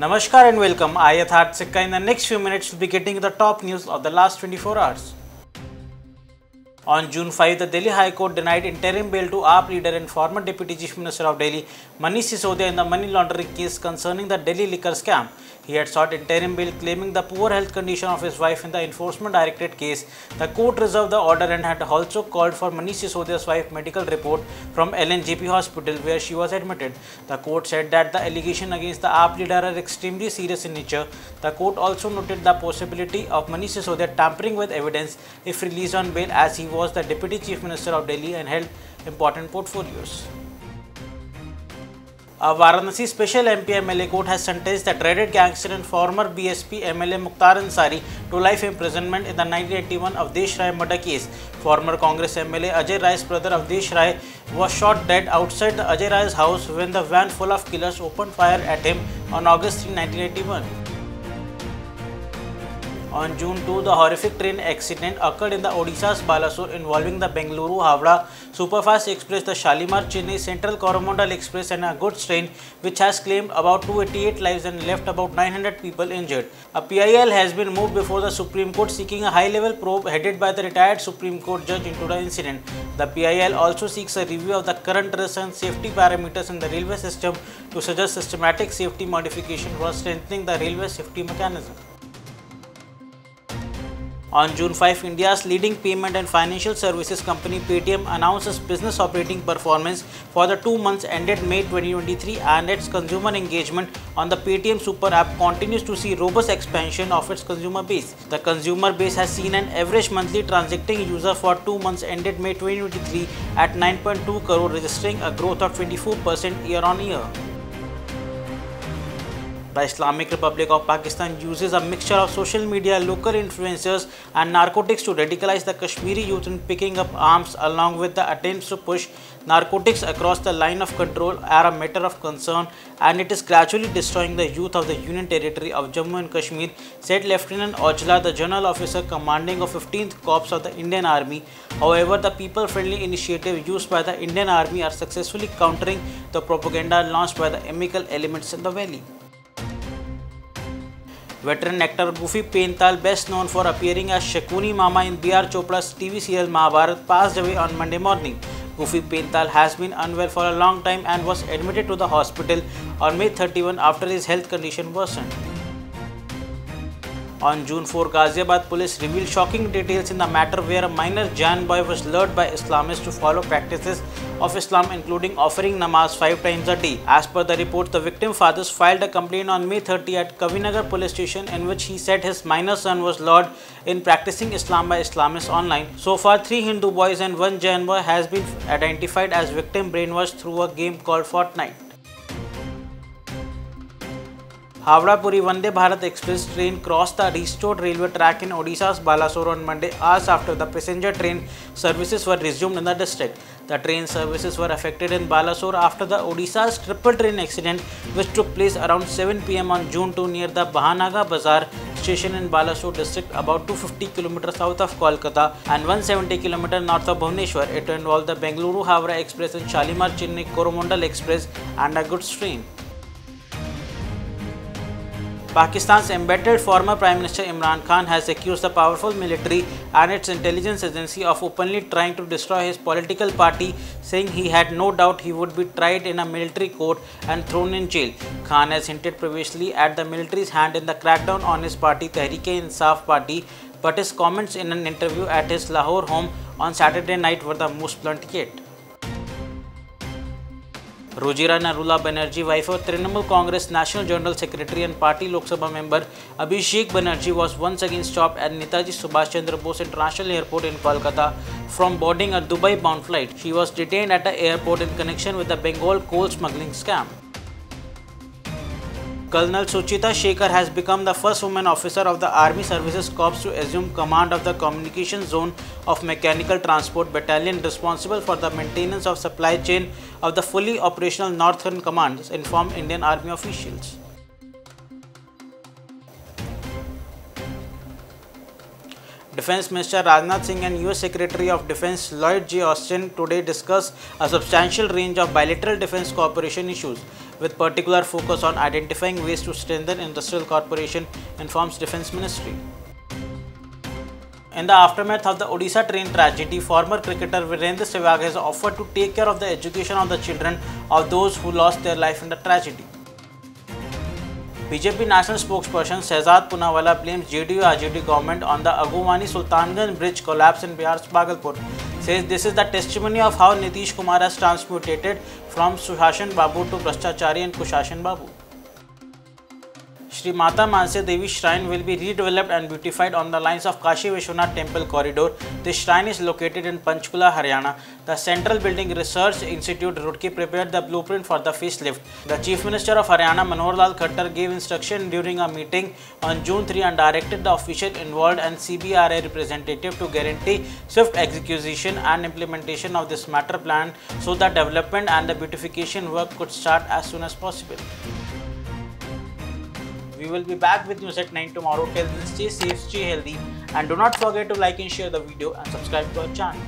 Namaskar and welcome. I Yatharth Sikka. In the next few minutes, we'll be getting the top news of the last 24 hours. On June 5, the Delhi High Court denied interim bail to AAP leader and former Deputy Chief Minister of Delhi, Manish Sisodia, in the money laundering case concerning the Delhi liquor scam. He had sought interim bail claiming the poor health condition of his wife in the Enforcement Directorate case. The court reserved the order and had also called for Manish Sisodia's wife's medical report from LNJP Hospital where she was admitted. The court said that the allegation against the AAP leader are extremely serious in nature. The court also noted the possibility of Manish Sisodia tampering with evidence if released on bail, as he was the Deputy Chief Minister of Delhi and held important portfolios. A Varanasi Special MP MLA court has sentenced the dreaded gangster and former BSP MLA Mukhtar Ansari to life imprisonment in the 1981 Avdesh Rai murder case. Former Congress MLA Ajay Rai's brother Avdesh Rai was shot dead outside the Ajay Rai's house when the van full of killers opened fire at him on August 3, 1981. On June 2, the horrific train accident occurred in the Odisha's Balasore involving the Bengaluru-Havda Superfast Express, the Shalimar-Chennai Central Coromandel Express and a goods train, which has claimed about 288 lives and left about 900 people injured. A PIL has been moved before the Supreme Court seeking a high-level probe headed by the retired Supreme Court judge into the incident. The PIL also seeks a review of the current risk and safety parameters in the railway system to suggest systematic safety modification for strengthening the railway safety mechanism. On June 5, India's leading payment and financial services company Paytm announced its business operating performance for the 2 months ended May 2023, and its consumer engagement on the Paytm Super App continues to see robust expansion of its consumer base. The consumer base has seen an average monthly transacting user for 2 months ended May 2023 at 9.2 crore, registering a growth of 24% year-on-year. The Islamic Republic of Pakistan uses a mixture of social media, local influencers and narcotics to radicalize the Kashmiri youth in picking up arms, along with the attempts to push narcotics across the line of control are a matter of concern, and it is gradually destroying the youth of the Union Territory of Jammu and Kashmir, said Lieutenant Ojla, the General Officer commanding of 15th Corps of the Indian Army. However, the people-friendly initiative used by the Indian Army are successfully countering the propaganda launched by the amical elements in the valley. Veteran actor Gufi Paintal, best known for appearing as Shakuni Mama in B.R. Chopra's TV serial Mahabharat, passed away on Monday morning. Gufi Paintal has been unwell for a long time and was admitted to the hospital on May 31 after his health condition worsened. On June 4, Ghaziabad police revealed shocking details in the matter where a minor Jain boy was lured by Islamists to follow practices of Islam, including offering namaz 5 times a day. As per the report, the victim fathers filed a complaint on May 30 at Kavinagar police station in which he said his minor son was lured in practicing Islam by Islamists online. So far, 3 Hindu boys and 1 Jain boy has been identified as victim brainwashed through a game called Fortnite. Havda-Puri Vande Bharat Express train crossed the restored railway track in Odisha's Balasore on Monday, hours after the passenger train services were resumed in the district. The train services were affected in Balasore after the Odisha's triple train accident, which took place around 7 p.m. on June 2 near the Bahanaga Bazar station in Balasore district, about 250 km south of Kolkata and 170 km north of Bhubaneswar. It involved the Bengaluru-Havda Express and Shalimar-Chennai Coromandel Express and a goods train. Pakistan's embattled former Prime Minister Imran Khan has accused the powerful military and its intelligence agency of openly trying to destroy his political party, saying he had no doubt he would be tried in a military court and thrown in jail. Khan has hinted previously at the military's hand in the crackdown on his party Tehreek-e-Insaf Party, but his comments in an interview at his Lahore home on Saturday night were the most blunt yet. Rojira Narula Banerjee, wife of Trinamool Congress National General Secretary and Party Lok Sabha member Abhishek Banerjee, was once again stopped at Netaji Subhash Chandra Bose International Airport in Kolkata from boarding a Dubai-bound flight. She was detained at the airport in connection with the Bengal coal smuggling scam. Colonel Suchita Shekhar has become the first woman officer of the Army Services Corps to assume command of the Communication Zone of Mechanical Transport Battalion, responsible for the maintenance of supply chain of the fully operational Northern Command, informed Indian Army officials. Defense Minister Rajnath Singh and US Secretary of Defense Lloyd J. Austin today discussed a substantial range of bilateral defense cooperation issues. with particular focus on identifying ways to strengthen industrial cooperation, informs Defence Ministry. In the aftermath of the Odisha train tragedy, former cricketer Virendra Sehwag has offered to take care of the education of the children of those who lost their life in the tragedy. BJP national spokesperson Shehzad Poonawalla blames JDU-RJD government on the Aguvani Sultanganj bridge collapse in Bihar's Bhagalpur. Says this is the testimony of how Nitish Kumar has transmutated from Sushashan Babu to Bhrashtachari and Kushashan Babu. Shri Mata Mansa Devi Shrine will be redeveloped and beautified on the lines of Kashi Vishwanath Temple corridor. This shrine is located in Panchkula, Haryana. The Central Building Research Institute, Roorkee, prepared the blueprint for the facelift. The Chief Minister of Haryana, Manohar Lal Khattar, gave instruction during a meeting on June 3 and directed the official involved and CBRA representative to guarantee swift execution and implementation of this matter plan so that development and the beautification work could start as soon as possible. We will be back with news at 9 tomorrow. Till then, stay safe, stay healthy, and do not forget to like and share the video and subscribe to our channel.